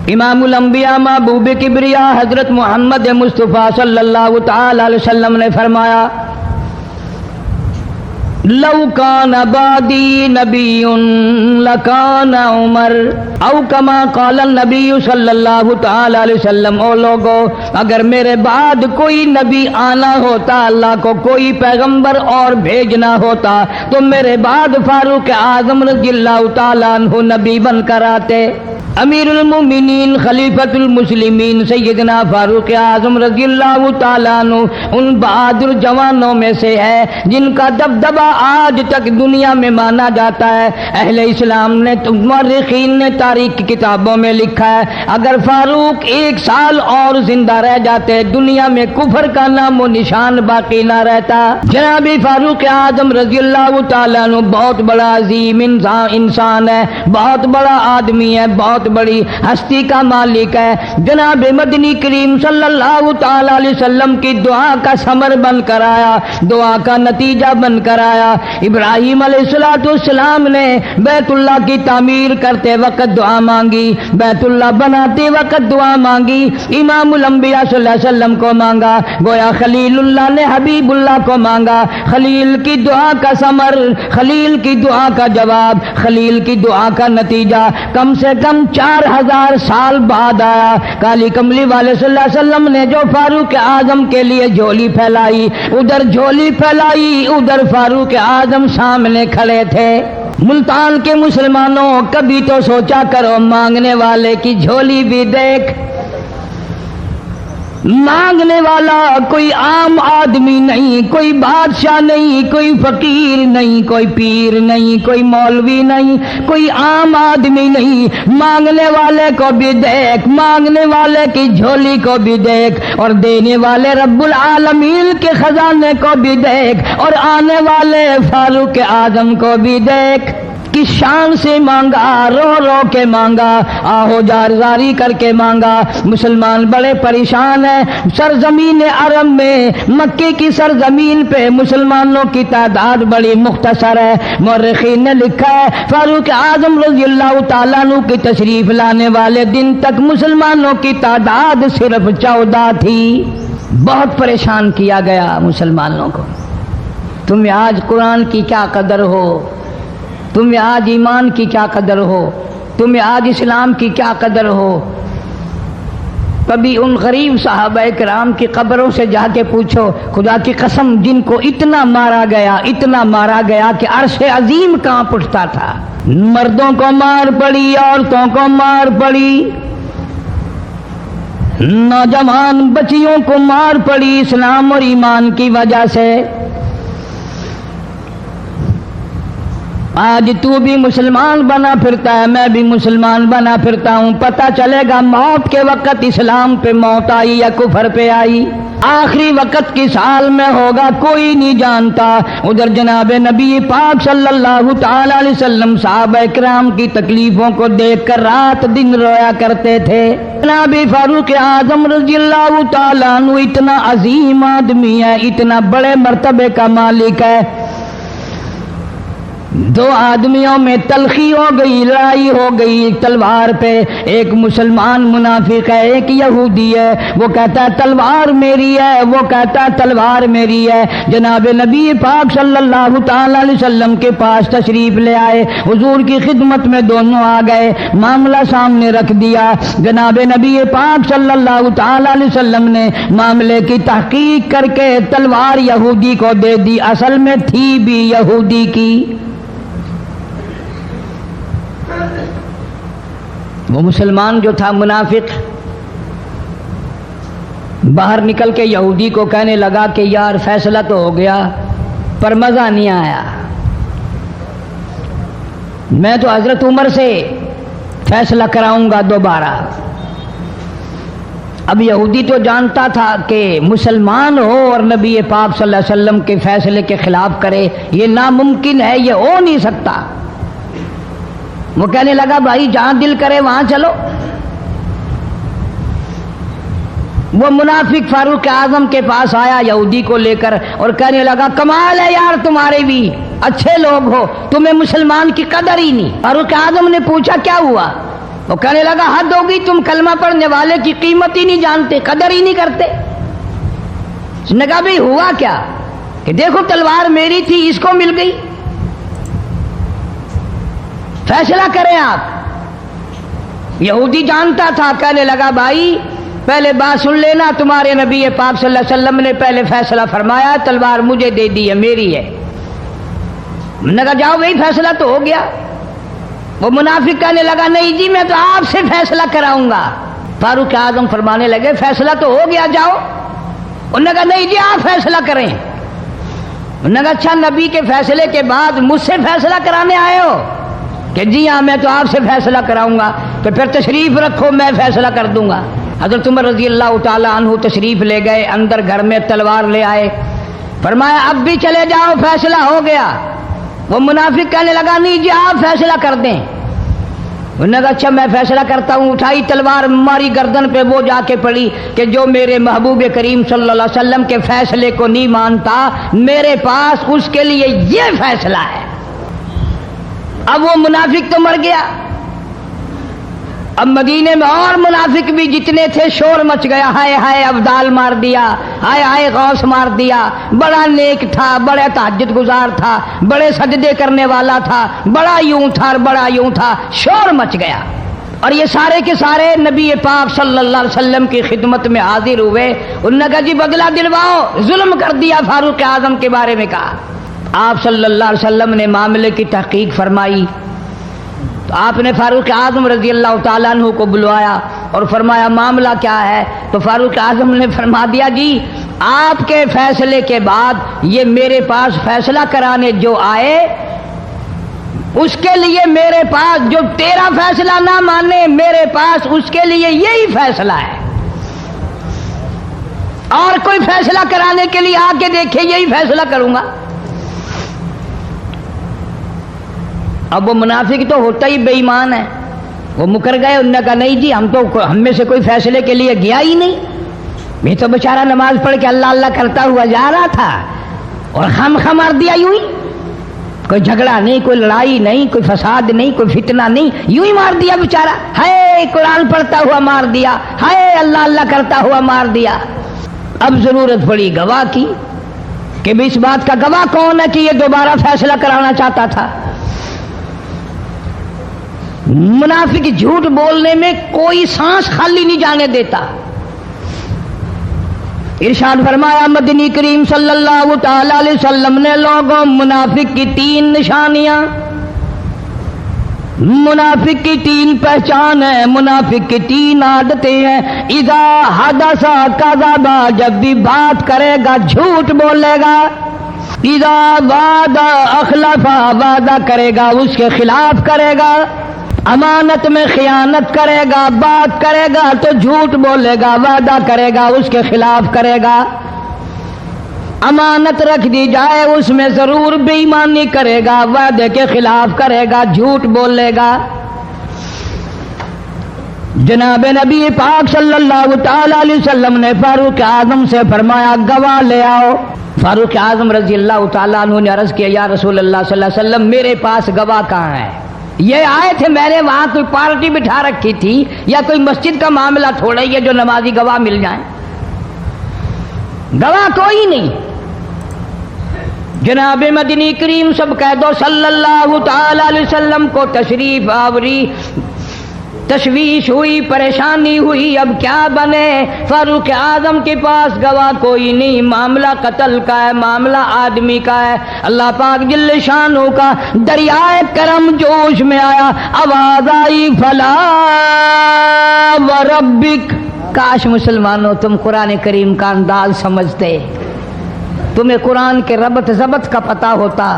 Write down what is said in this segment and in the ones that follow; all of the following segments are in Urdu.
امام الانبیاء محبوب کبریا حضرت محمد مصطفیٰ صلی اللہ تعالی علیہ وسلم نے فرمایا لو کان بعدی نبی لکان عمر او کما قال النبی صلی اللہ تعالی علیہ وسلم، او لوگو اگر میرے بعد کوئی نبی آنا ہوتا، اللہ کو کوئی پیغمبر اور بھیجنا ہوتا تو میرے بعد فاروق اعظم رضی اللہ تعالیٰ عنہ نبی بن کر آتے۔ امیر المومنین خلیفۃ المسلمین سیدنا فاروق اعظم رضی اللہ تعالیٰ عنہ ان بہادر جوانوں میں سے ہے جن کا دبدبہ آج تک دنیا میں مانا جاتا ہے۔ اہل اسلام نے مورخین نے تاریخ کی کتابوں میں لکھا ہے اگر فاروق 1 سال اور زندہ رہ جاتے دنیا میں کفر کا نام و نشان باقی نہ رہتا۔ جناب فاروق اعظم رضی اللہ تعالیٰ عنہ بہت بڑا عظیم انسان ہے، بہت بڑا آدمی ہے، بہت بڑی ہستی کا مالک ہے۔ جناب مدنی کریم صلی اللہ تعالی علیہ وسلم کی دعا کا ثمر بن کر آیا، دعا کا نتیجہ بن کر آیا۔ ابراہیم علیہ السلام نے بیت اللہ کی تعمیر کرتے وقت دعا مانگی، بیت اللہ بناتے وقت دعا مانگی، امام الانبیاء صلی اللہ علیہ وسلم کو مانگا، گویا خلیل اللہ نے حبیب اللہ کو مانگا۔ خلیل کی دعا کا ثمر، خلیل کی دعا کا جواب، خلیل کی دعا کا نتیجہ کم سے کم 4000 سال بعد آیا۔ کالی کملی والے صلی اللہ علیہ وسلم نے جو فاروق اعظم کے لیے جھولی پھیلائی، ادھر جھولی پھیلائی، ادھر فاروق اعظم سامنے کھڑے تھے۔ ملتان کے مسلمانوں کبھی تو سوچا کرو مانگنے والے کی جھولی بھی دیکھ۔ مانگنے والا کوئی عام آدمی نہیں، کوئی بادشاہ نہیں، کوئی فقیر نہیں، کوئی پیر نہیں، کوئی مولوی نہیں، کوئی عام آدمی نہیں۔ مانگنے والے کو بھی دیکھ، مانگنے والے کی جھولی کو بھی دیکھ، اور دینے والے رب العالمین کے خزانے کو بھی دیکھ، اور آنے والے فاروق اعظم کو بھی دیکھ۔ کس شان سے مانگا، رو رو کے مانگا، آہو جار زاری کر کے مانگا۔ مسلمان بڑے پریشان ہیں۔ سرزمین عرب میں مکے کی سرزمین پہ مسلمانوں کی تعداد بڑی مختصر ہے۔ مورخین نے لکھا ہے فاروق اعظم رضی اللہ تعالیٰ عنہ کی تشریف لانے والے دن تک مسلمانوں کی تعداد صرف 14 تھی۔ بہت پریشان کیا گیا مسلمانوں کو۔ تمہیں آج قرآن کی کیا قدر ہو، تمہیں آج ایمان کی کیا قدر ہو، تمہیں آج اسلام کی کیا قدر ہو۔ کبھی ان غریب صحابہ کرام کی قبروں سے جا کے پوچھو، خدا کی قسم جن کو اتنا مارا گیا، اتنا مارا گیا کہ عرش عظیم کانپ اٹھتا تھا۔ مردوں کو مار پڑی، عورتوں کو مار پڑی، نوجوان بچیوں کو مار پڑی اسلام اور ایمان کی وجہ سے۔ آج تو بھی مسلمان بنا پھرتا ہے، میں بھی مسلمان بنا پھرتا ہوں، پتہ چلے گا موت کے وقت اسلام پہ موت آئی یا کفر پہ آئی۔ آخری وقت کی سال میں ہوگا کوئی نہیں جانتا۔ ادھر جناب نبی پاک صلی اللہ تعالی علیہ وسلم صحابہ کرام کی تکلیفوں کو دیکھ کر رات دن رویا کرتے تھے۔ جناب فاروق اعظم رضی اللہ تعالیٰ عنہ اتنا عظیم آدمی ہے، اتنا بڑے مرتبے کا مالک ہے۔ 2 آدمیوں میں تلخی ہو گئی، لڑائی ہو گئی تلوار پہ۔ ایک مسلمان منافق ہے، ایک یہودی ہے، وہ کہتا ہے تلوار میری ہے، وہ کہتا ہے تلوار میری ہے۔ جناب نبی پاک صلی اللہ تعالی علیہ وسلم کے پاس تشریف لے آئے، حضور کی خدمت میں دونوں آ گئے، معاملہ سامنے رکھ دیا۔ جناب نبی پاک صلی اللہ تعالی علیہ وسلم نے معاملے کی تحقیق کر کے تلوار یہودی کو دے دی، اصل میں تھی بھی یہودی کی۔ وہ مسلمان جو تھا منافق باہر نکل کے یہودی کو کہنے لگا کہ یار فیصلہ تو ہو گیا پر مزہ نہیں آیا، میں تو حضرت عمر سے فیصلہ کراؤں گا دوبارہ۔ اب یہودی تو جانتا تھا کہ مسلمان ہو اور نبی پاک صلی اللہ علیہ وسلم کے فیصلے کے خلاف کرے، یہ ناممکن ہے، یہ ہو نہیں سکتا۔ وہ کہنے لگا بھائی جہاں دل کرے وہاں چلو۔ وہ منافق فاروق اعظم کے پاس آیا یہودی کو لے کر اور کہنے لگا کمال ہے یار تمہارے بھی، اچھے لوگ ہو، تمہیں مسلمان کی قدر ہی نہیں۔ فاروق اعظم نے پوچھا کیا ہوا؟ وہ کہنے لگا حد ہوگی، تم کلمہ پڑھنے والے کی قیمت ہی نہیں جانتے، قدر ہی نہیں کرتے۔ اس نے کہا بھئی ہوا کیا؟ کہ دیکھو تلوار میری تھی، اس کو مل گئی، فیصلہ کریں آپ۔ یہودی جانتا تھا، کہنے لگا بھائی پہلے بات سن لینا، تمہارے نبی پاک صلی اللہ علیہ وسلم نے پہلے فیصلہ فرمایا، تلوار مجھے دے دی ہے، میری ہے۔ میں نے کہا جاؤ بھائی فیصلہ تو ہو گیا۔ وہ منافق کہنے لگا نہیں جی میں تو آپ سے فیصلہ کراؤں گا۔ فاروق اعظم فرمانے لگے فیصلہ تو ہو گیا، جاؤ۔ انہوں نے کہا نہیں جی آپ فیصلہ کریں۔ انہوں نے کہا اچھا نبی کے فیصلے کے بعد مجھ سے فیصلہ کرانے آئے ہو؟ کہ جی ہاں میں تو آپ سے فیصلہ کراؤں گا۔ تو پھر تشریف رکھو، میں فیصلہ کر دوں گا۔ حضرت عمر رضی اللہ تعالی عنہ تشریف لے گئے، اندر گھر میں تلوار لے آئے، فرمایا اب بھی چلے جاؤ، فیصلہ ہو گیا۔ وہ منافق کہنے لگا نہیں جی آپ فیصلہ کر دیں۔ انہوں نے کہا اچھا میں فیصلہ کرتا ہوں۔ اٹھائی تلوار، ماری گردن پہ، وہ جا کے پڑی کہ جو میرے محبوب کریم صلی اللہ علیہ وسلم کے فیصلے کو نہیں مانتا، میرے پاس اس کے لیے یہ فیصلہ ہے۔ اب وہ منافق تو مر گیا، اب مدینے میں اور منافق بھی جتنے تھے شور مچ گیا، ہائے ہائے ابدال مار دیا، ہائے ہائے غوث مار دیا، بڑا نیک تھا، بڑا تہجد گزار تھا، بڑے سجدے کرنے والا تھا، بڑا یوں تھا اور بڑا یوں تھا، شور مچ گیا۔ اور یہ سارے کے سارے نبی پاک صلی اللہ علیہ وسلم کی خدمت میں حاضر ہوئے۔ انہوں نے کہا جی بدلہ دلواؤ، ظلم کر دیا فاروق اعظم کے بارے میں کہا۔ آپ صلی اللہ علیہ وسلم نے معاملے کی تحقیق فرمائی تو آپ نے فاروق اعظم رضی اللہ تعالیٰ عنہ کو بلوایا اور فرمایا معاملہ کیا ہے؟ تو فاروق اعظم نے فرما دیا جی آپ کے فیصلے کے بعد یہ میرے پاس فیصلہ کرانے جو آئے، اس کے لیے میرے پاس، جو تیرا فیصلہ نہ مانے میرے پاس اس کے لیے یہی فیصلہ ہے، اور کوئی فیصلہ کرانے کے لیے آ کے دیکھے یہی فیصلہ کروں گا۔ اب وہ منافق تو ہوتا ہی بے ایمان ہے، وہ مکر گئے۔ انہوں نے کہا نہیں جی ہم میں سے کوئی فیصلے کے لیے گیا ہی نہیں، میں تو بیچارہ نماز پڑھ کے اللہ اللہ کرتا ہوا جا رہا تھا اور خام خواہ مار دیا یوں ہی، کوئی جھگڑا نہیں، کوئی لڑائی نہیں، کوئی فساد نہیں، کوئی فتنہ نہیں، یوں ہی مار دیا بیچارہ، ہائے قرآن پڑھتا ہوا مار دیا، ہائے اللہ اللہ کرتا ہوا مار دیا۔ اب ضرورت پڑی گواہ کی کہ بھی اس بات کا گواہ کون ہے کہ یہ دوبارہ فیصلہ کرانا چاہتا تھا۔ منافق جھوٹ بولنے میں کوئی سانس خالی نہیں جانے دیتا۔ ارشاد فرمایا مدنی کریم صلی اللہ تعالی علیہ وسلم نے لوگوں منافق کی 3 نشانیاں، منافق کی 3 پہچان ہے، منافق کی 3 عادتیں ہیں۔ اذا حدث کذب، جب بھی بات کرے گا جھوٹ بولے گا۔ اذا وعد اخلف، وعدہ کرے گا اس کے خلاف کرے گا۔ امانت میں خیانت کرے گا، بات کرے گا تو جھوٹ بولے گا، وعدہ کرے گا اس کے خلاف کرے گا۔ امانت رکھ دی جائے اس میں ضرور بے ایمانی کرے گا، وعدے کے خلاف کرے گا، جھوٹ بولے گا۔ جناب نبی پاک صلی اللہ تعالی علیہ وسلم نے فاروق اعظم سے فرمایا گواہ لے آؤ۔ فاروق اعظم رضی اللہ تعالیٰ عنہ نے عرض کیا یا رسول اللہ صلی اللہ علیہ وسلم میرے پاس گواہ کہاں ہے؟ یہ آئے تھے، میں نے وہاں کوئی پارٹی بٹھا رکھی تھی یا کوئی مسجد کا معاملہ تھوڑا ہی ہے جو نمازی گواہ مل جائیں، گواہ کوئی نہیں۔ جناب مدنی کریم سب کہہ دو صلی اللہ تعالی علیہ وسلم کو تشریف آوری، تشویش ہوئی، پریشانی ہوئی، اب کیا بنے؟ فاروق اعظم کے پاس گواہ کوئی نہیں، معاملہ قتل کا ہے، معاملہ آدمی کا ہے۔ اللہ پاک جل شانہ کا دریائے کرم جوش میں آیا، آواز آئی فلا وربک۔ کاش مسلمانوں تم قرآن کریم کا انداز سمجھتے، تمہیں قرآن کے ربط ضبط کا پتہ ہوتا،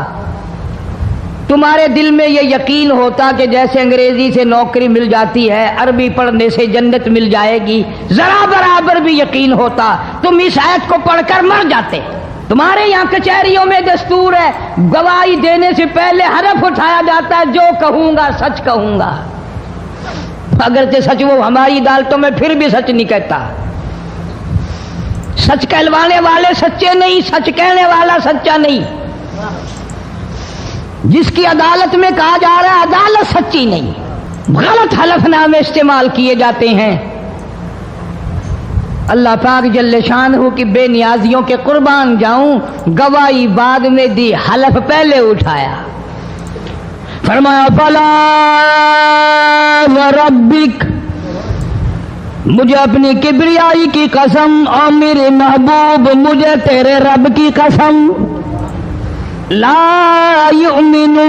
تمہارے دل میں یہ یقین ہوتا کہ جیسے انگریزی سے نوکری مل جاتی ہے، عربی پڑھنے سے جنت مل جائے گی، ذرا برابر بھی یقین ہوتا تم اس آیت کو پڑھ کر مر جاتے۔ تمہارے یہاں کچہریوں میں دستور ہے گواہی دینے سے پہلے حرف اٹھایا جاتا ہے، جو کہوں گا سچ کہوں گا، اگرچہ سچ وہ ہماری عدالتوں میں پھر بھی سچ نہیں کہتا۔ سچ کہلوانے والے سچے نہیں، سچ کہنے والا سچا نہیں۔ جس کی عدالت میں کہا جا رہا ہے عدالت سچی نہیں، غلط حلف نامے استعمال کیے جاتے ہیں. اللہ پاک جل شانہ کی بے نیازیوں کے قربان جاؤں، گواہی بعد میں دی، حلف پہلے اٹھایا. فرمایا فلا وربک، مجھے اپنی کبریائی کی قسم اور میرے محبوب مجھے تیرے رب کی قسم، لا یؤمنون،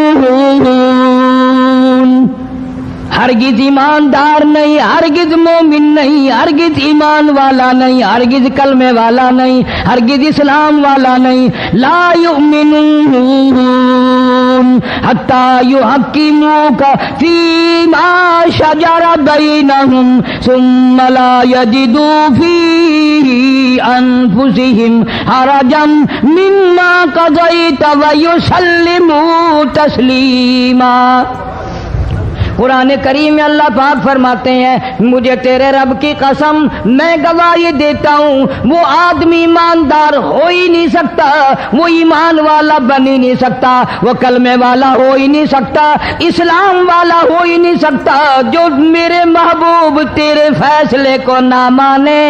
ہرگز ایماندار نہیں، ہرگز مومن نہیں، ہرگز ایمان والا نہیں، ہرگز کلمے والا نہیں، ہرگز اسلام والا نہیں. لا یؤمنون حتی یحکموک فیما شجر بینہم ثم لا یجدوا فی انفسہم حرجا مما قضیت ویسلموا تسلیما. قرآن کریم میں اللہ پاک فرماتے ہیں مجھے تیرے رب کی قسم میں گواہی دیتا ہوں وہ آدمی ایماندار ہو ہی نہیں سکتا، وہ ایمان والا بن ہی نہیں سکتا، وہ کلمے والا ہو ہی نہیں سکتا، اسلام والا ہو ہی نہیں سکتا جو میرے محبوب تیرے فیصلے کو نہ مانے،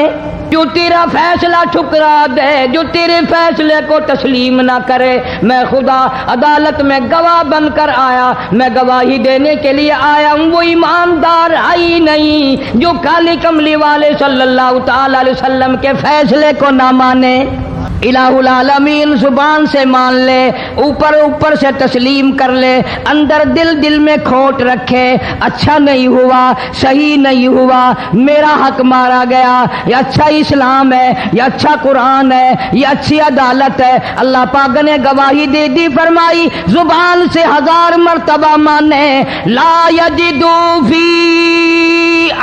جو تیرا فیصلہ ٹھکرا دے، جو تیرے فیصلے کو تسلیم نہ کرے. میں خدا عدالت میں گواہ بن کر آیا، میں گواہی دینے کے لیے آیا ہوں، وہ ایماندار ہے ہی نہیں جو کالی کملی والے صلی اللہ تعالی علیہ وسلم کے فیصلے کو نہ مانے. الہ العالمین زبان سے مان لے، اوپر سے تسلیم کر لے، اندر دل میں کھوٹ رکھے، اچھا نہیں ہوا، صحیح نہیں ہوا، میرا حق مارا گیا، یہ اچھا اسلام ہے، یہ اچھا قرآن ہے، یہ اچھی عدالت ہے. اللہ پاک نے گواہی دے دی، فرمائی زبان سے 1000 مرتبہ مانے، لا یجدو فی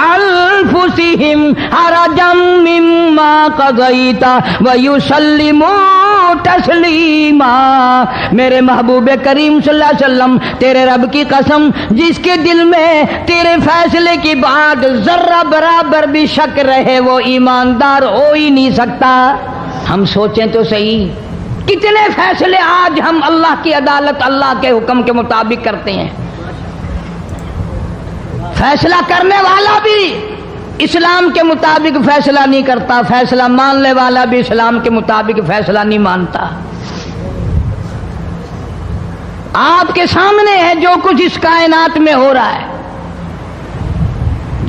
انفسہم حرجا مما قضیت ویسلموا تسلیما. میرے محبوب کریم صلی اللہ علیہ وسلم تیرے رب کی قسم جس کے دل میں تیرے فیصلے کی بات ذرہ برابر بھی شک رہے وہ ایماندار ہو ہی نہیں سکتا. ہم سوچیں تو صحیح کتنے فیصلے آج ہم اللہ کی عدالت اللہ کے حکم کے مطابق کرتے ہیں. فیصلہ کرنے والا بھی اسلام کے مطابق فیصلہ نہیں کرتا، فیصلہ ماننے والا بھی اسلام کے مطابق فیصلہ نہیں مانتا. آپ کے سامنے ہے جو کچھ اس کائنات میں ہو رہا ہے.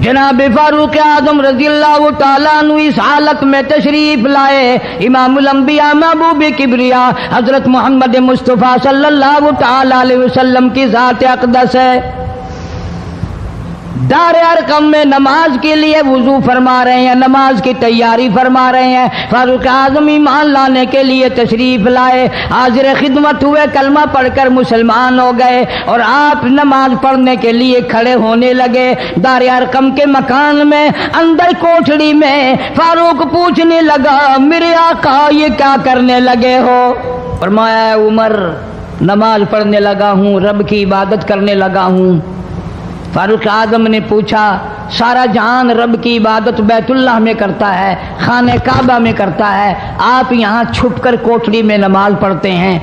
جناب فاروق اعظم رضی اللہ تعالیٰ عنہ اس حالت میں تشریف لائے، امام الانبیاء محبوب کبریا حضرت محمد مصطفیٰ صلی اللہ تعالیٰ علیہ وسلم کی ذات اقدس ہے. دار ارقم میں نماز کے لیے وضو فرما رہے ہیں، نماز کی تیاری فرما رہے ہیں. فاروق اعظم ایمان لانے کے لیے تشریف لائے، حاضر خدمت ہوئے، کلمہ پڑھ کر مسلمان ہو گئے اور آپ نماز پڑھنے کے لیے کھڑے ہونے لگے. دار ارقم کے مکان میں اندر کوٹھڑی میں فاروق پوچھنے لگا میرے آقا یہ کیا کرنے لگے ہو؟ فرمایا اے عمر نماز پڑھنے لگا ہوں، رب کی عبادت کرنے لگا ہوں. فاروق اعظم نے پوچھا سارا جہان رب کی عبادت بیت اللہ میں کرتا ہے، خانہ کعبہ میں کرتا ہے، آپ یہاں چھپ کر کوٹڑی میں نماز پڑھتے ہیں؟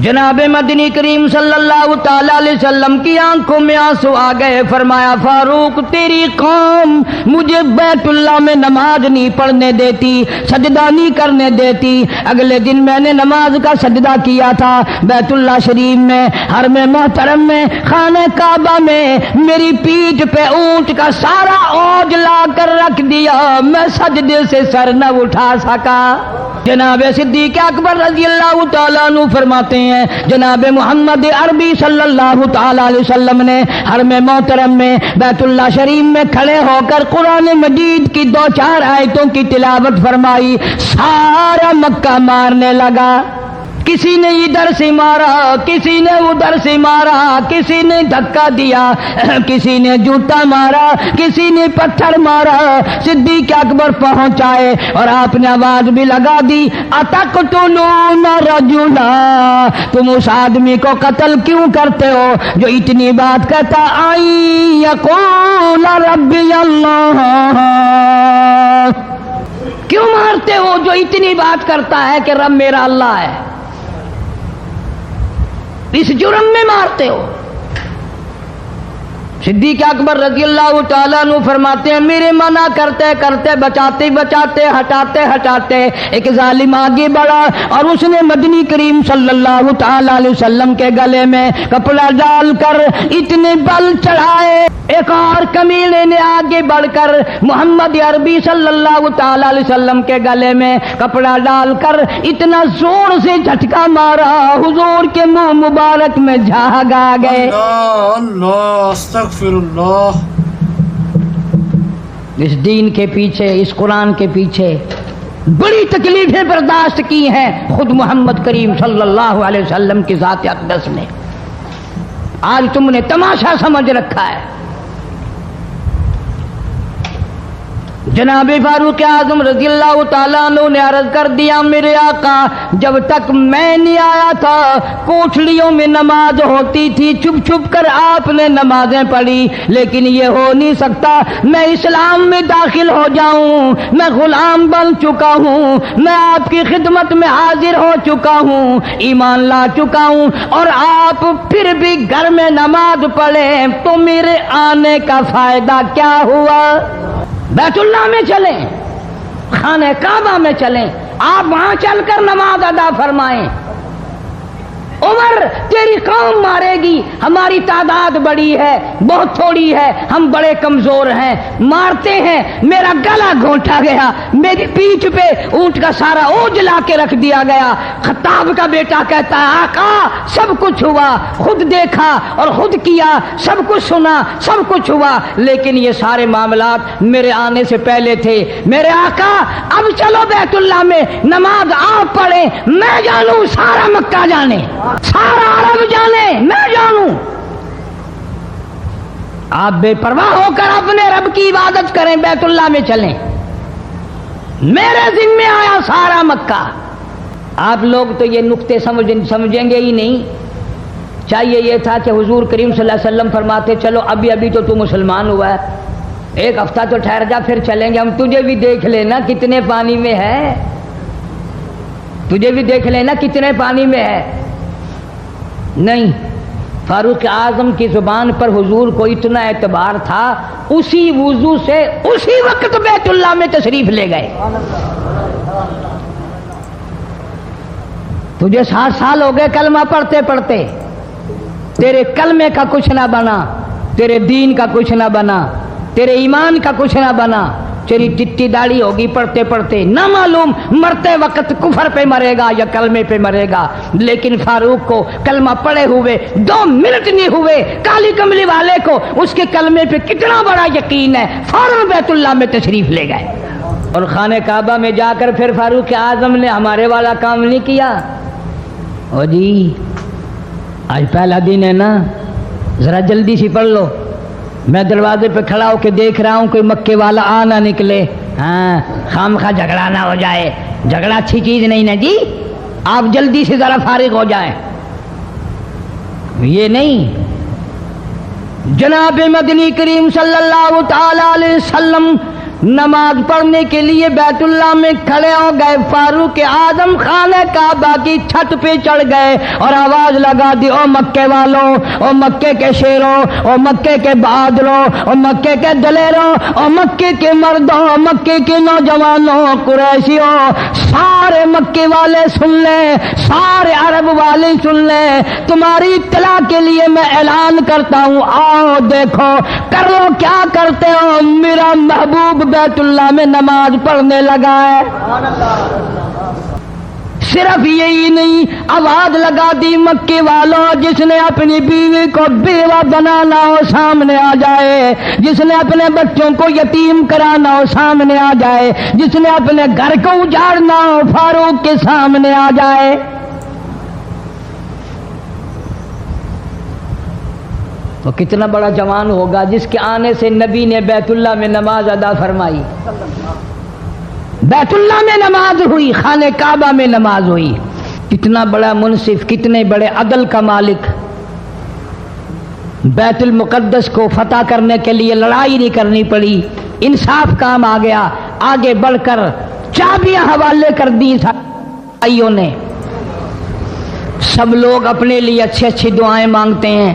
جناب مدنی کریم صلی اللہ تعالی علیہ وسلم کی آنکھوں میں آنسو آ گئے. فرمایا فاروق تیری قوم مجھے بیت اللہ میں نماز نہیں پڑھنے دیتی، سجدہ نہیں کرنے دیتی. اگلے دن میں نے نماز کا سجدہ کیا تھا بیت اللہ شریف میں، حرم محترم میں، خانہ کعبہ میں. میری پیٹھ پہ اونٹ کا سارا اوج لا کر رکھ دیا، میں سجدے سے سر نہ اٹھا سکا. جناب صدیق اکبر رضی اللہ تعالیٰ عنہ فرماتے ہیں جناب محمد عربی صلی اللہ تعالیٰ علیہ وسلم نے حرم محترم میں بیت اللہ شریف میں کھڑے ہو کر قرآن مجید کی 2-4 آیتوں کی تلاوت فرمائی. سارا مکہ مارنے لگا، کسی نے ادھر سے مارا، کسی نے ادھر سے مارا، کسی نے دھکا دیا، کسی نے جوتا مارا، کسی نے پتھر مارا. صدیق اکبر پہنچائے اور آپ نے آواز بھی لگا دی اتقتلون رجلا، تم اس آدمی کو قتل کیوں کرتے ہو جو اتنی بات کہتا آئی یقول ربی اللہ، کیوں مارتے ہو جو اتنی بات کرتا ہے کہ رب میرا اللہ ہے؟ اس جرم میں مارتے ہو. صدیق اکبر رضی اللہ تعالیٰ عنہ فرماتے ہیں میرے منع کرتے کرتے بچاتے بچاتے ہٹاتے ہٹاتے ایک ظالم آگے بڑھا اور اس نے مدنی کریم صلی اللہ تعالیٰ علیہ وسلم کے گلے میں کپڑا ڈال کر اتنے بل چڑھائے. ایک اور کمینے نے آگے بڑھ کر محمد عربی صلی اللہ تعالیٰ علیہ وسلم کے گلے میں کپڑا ڈال کر اتنا زور سے جھٹکا مارا حضور کے منہ مبارک میں جھاگ آ گئے. اللہ استغفر اللہ. اس دین کے پیچھے اس قرآن کے پیچھے بڑی تکلیفیں برداشت کی ہیں خود محمد کریم صلی اللہ علیہ وسلم کی ذات اقدس نے. آج تم نے تماشا سمجھ رکھا ہے. جناب فاروق اعظم رضی اللہ تعالیٰ عنہ نے عرض کر دیا میرے آقا جب تک میں نہیں آیا تھا کوٹھلیوں میں نماز ہوتی تھی چھپ چھپ کر آپ نے نمازیں پڑھی لیکن یہ ہو نہیں سکتا. میں اسلام میں داخل ہو جاؤں میں غلام بن چکا ہوں میں آپ کی خدمت میں حاضر ہو چکا ہوں ایمان لا چکا ہوں اور آپ پھر بھی گھر میں نماز پڑھیں تو میرے آنے کا فائدہ کیا ہوا. بیت اللہ میں چلیں خانہ کعبہ میں چلیں آپ وہاں چل کر نماز ادا فرمائیں. عمر تیری قوم مارے گی ہماری تعداد بڑی ہے بہت تھوڑی ہے ہم بڑے کمزور ہیں مارتے ہیں میرا گلا گھونٹا گیا میری پیٹھ پہ اونٹ کا سارا اوج لا کے رکھ دیا گیا. خطاب کا بیٹا کہتا ہے آقا سب کچھ ہوا خود دیکھا اور خود کیا سب کچھ سنا سب کچھ ہوا لیکن یہ سارے معاملات میرے آنے سے پہلے تھے. میرے آقا اب چلو بیت اللہ میں نماز آپ پڑھیں میں جانوں سارا مکہ جانے سارا عرب جانے میں جانوں. آپ بے پرواہ ہو کر اپنے رب کی عبادت کریں بیت اللہ میں چلیں میرے ذمہ آیا سارا مکہ. آپ لوگ تو یہ نقطے سمجھیں گے ہی نہیں. چاہیے یہ تھا کہ حضور کریم صلی اللہ علیہ وسلم فرماتے چلو ابھی تو مسلمان ہوا ہے ایک ہفتہ تو ٹھہر جا پھر چلیں گے ہم تجھے بھی دیکھ لینا کتنے پانی میں ہے تجھے بھی دیکھ لینا کتنے پانی میں ہے. نہیں فاروق اعظم کی زبان پر حضور کو اتنا اعتبار تھا اسی وضو سے اسی وقت بیت اللہ میں تشریف لے گئے. تجھے 60 سال ہو گئے کلمہ پڑھتے پڑھتے تیرے کلمے کا کچھ نہ بنا تیرے دین کا کچھ نہ بنا تیرے ایمان کا کچھ نہ بنا تیری چٹی داڑھی ہوگی پڑھتے پڑھتے نہ معلوم مرتے وقت کفر پہ مرے گا یا کلمے پہ مرے گا. لیکن فاروق کو کلمہ پڑھے ہوئے 2 منٹ نہیں ہوئے کالی کملی والے کو اس کے کلمے پہ کتنا بڑا یقین ہے فوراً بیت اللہ میں تشریف لے گئے. اور خانہ کعبہ میں جا کر پھر فاروق اعظم نے ہمارے والا کام نہیں کیا. او جی آج پہلا دن ہے نا ذرا جلدی سی پڑھ لو میں دروازے پہ کھڑا ہو کے دیکھ رہا ہوں کوئی مکے والا آ نہ نکلے ہاں خامخواہ جھگڑا نہ ہو جائے جھگڑا اچھی چیز نہیں نا جی آپ جلدی سے ذرا فارغ ہو جائیں. یہ نہیں جناب مدنی کریم صلی اللہ تعالی علیہ وسلم نماز پڑھنے کے لیے بیت اللہ میں کھڑے ہو گئے. فاروق اعظم خانہ کعبہ کی چھت پہ چڑھ گئے اور آواز لگا دی او مکے والوں او مکے کے شیروں او مکے کے بہادروں او مکے کے دلیروں او مکے کے مردوں او مکے کے نوجوانوں قریشیوں سارے مکے والے سن لیں سارے عرب والے سن لیں تمہاری اطلاع کے لیے میں اعلان کرتا ہوں آؤ دیکھو کر لو کیا کرتے ہو میرا محبوب بیت اللہ میں نماز پڑھنے لگا ہے. صرف یہی نہیں آواز لگا دی مکے والوں جس نے اپنی بیوی کو بیوہ بنانا ہو سامنے آ جائے جس نے اپنے بچوں کو یتیم کرانا ہو سامنے آ جائے جس نے اپنے گھر کو اجاڑنا ہو فاروق کے سامنے آ جائے. وہ کتنا بڑا جوان ہوگا جس کے آنے سے نبی نے بیت اللہ میں نماز ادا فرمائی بیت اللہ میں نماز ہوئی خانہ کعبہ میں نماز ہوئی. کتنا بڑا منصف کتنے بڑے عدل کا مالک. بیت المقدس کو فتح کرنے کے لیے لڑائی نہیں کرنی پڑی انصاف کام آ گیا. آگے بڑھ کر چابیاں حوالے کر دی بھائیوں نے. سب لوگ اپنے لیے اچھی اچھی دعائیں مانگتے ہیں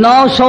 900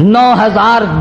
9000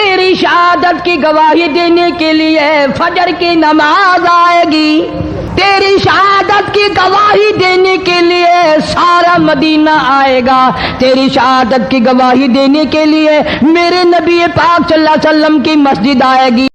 تیری شہادت کی گواہی دینے کے لیے فجر کی نماز آئے گی، تیری شہادت کی گواہی دینے کے لیے سارا مدینہ آئے گا، تیری شہادت کی گواہی دینے کے لیے میرے نبی پاک صلی اللہ علیہ وسلم کی مسجد آئے گی۔